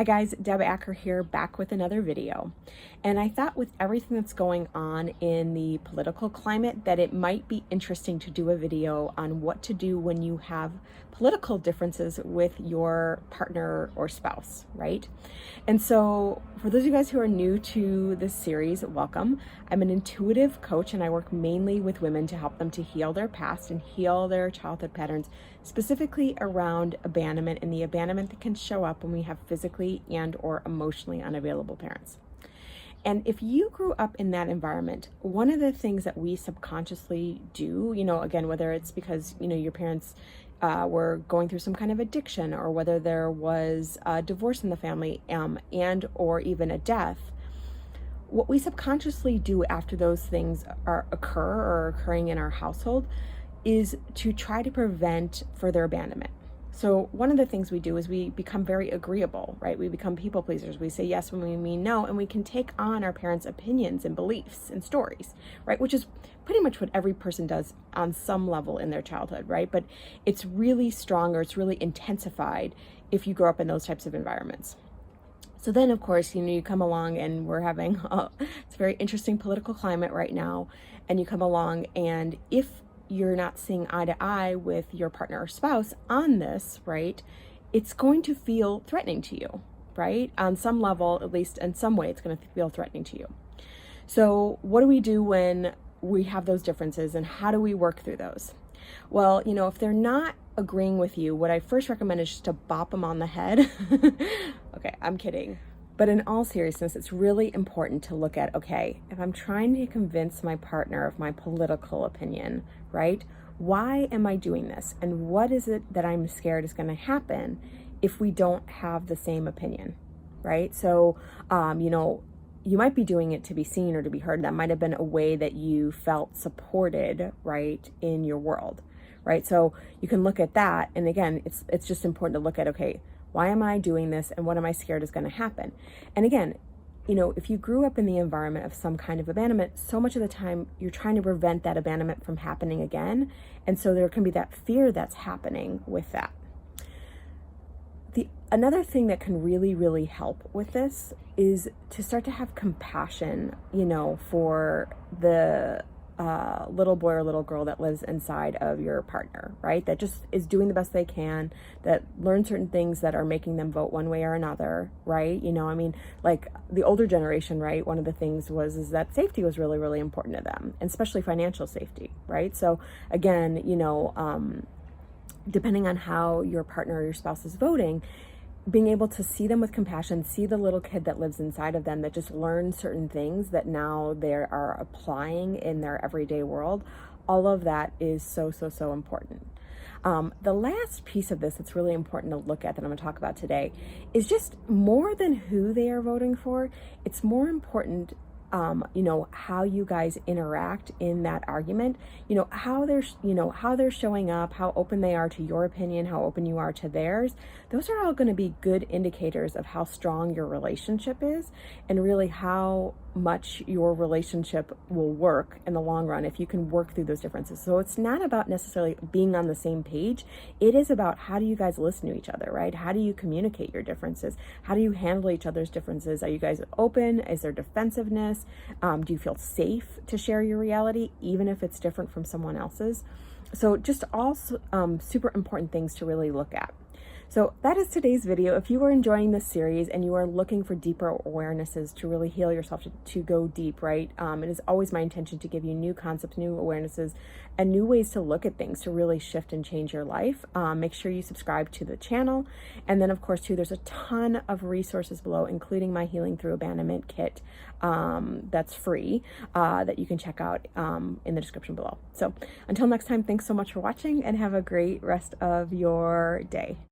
Hi guys, Deb Acker here, back with another video. And I thought with everything that's going on in the political climate that it might be interesting to do a video on what to do when you have political differences with your partner or spouse, right? And so for those of you guys who are new to this series, welcome. I'm an intuitive coach and I work mainly with women to help them to heal their past and heal their childhood patterns, specifically around abandonment and the abandonment that can show up when we have physically and or emotionally unavailable parents. And if you grew up in that environment, one of the things that we subconsciously do, again, whether it's because, your parents were going through some kind of addiction, or whether there was a divorce in the family and or even a death, what we subconsciously do after those things occur or occurring in our household is to try to prevent further abandonment. So one of the things we do is we become very agreeable, right? We become people pleasers. We say yes when we mean no, and we can take on our parents' opinions and beliefs and stories, right? Which is pretty much what every person does on some level in their childhood, right? But it's really stronger, it's really intensified if you grow up in those types of environments. So then, of course, you come along and we're having it's a very interesting political climate right now, and you come along and if you're not seeing eye to eye with your partner or spouse on this, right, it's going to feel threatening to you, right? On some level, at least in some way, it's going to feel threatening to you. So what do we do when we have those differences, and how do we work through those? Well, if they're not agreeing with you, what I first recommend is just to bop them on the head. Okay, I'm kidding. But in all seriousness, it's really important to look at, okay, if I'm trying to convince my partner of my political opinion, right? Why am I doing this? And what is it that I'm scared is going to happen if we don't have the same opinion, right? So, you might be doing it to be seen or to be heard. That might have been a way that you felt supported, right, in your world, right? So you can look at that. And again, it's just important to look at, okay, why am I doing this and what am I scared is going to happen? And again, if you grew up in the environment of some kind of abandonment, so much of the time you're trying to prevent that abandonment from happening again. And so there can be that fear that's happening with that. Another thing that can really, really help with this is to start to have compassion, for the little boy or little girl that lives inside of your partner, right? That just is doing the best they can, that learn certain things that are making them vote one way or another, right? Like the older generation, right? One of the things is that safety was really, really important to them, and especially financial safety, right? So again, depending on how your partner or your spouse is voting, being able to see them with compassion, see the little kid that lives inside of them that just learned certain things that now they are applying in their everyday world, all of that is so, so, so important. The last piece of this that's really important to look at that I'm going to talk about today is just more than who they are voting for. It's more important how you guys interact in that argument, how they're showing up, how open they are to your opinion, how open you are to theirs. Those are all going to be good indicators of how strong your relationship is, and really how much your relationship will work in the long run if you can work through those differences. So it's not about necessarily being on the same page. It is about how do you guys listen to each other, right? How do you communicate your differences? How do you handle each other's differences? Are you guys open? Is there defensiveness? Do you feel safe to share your reality, even if it's different from someone else's? So just all super important things to really look at. So that is today's video. If you are enjoying this series and you are looking for deeper awarenesses to really heal yourself, to go deep, right? It is always my intention to give you new concepts, new awarenesses, and new ways to look at things to really shift and change your life. Make sure you subscribe to the channel. And then of course too, there's a ton of resources below, including my Healing Through Abandonment kit that's free, that you can check out in the description below. So until next time, thanks so much for watching and have a great rest of your day.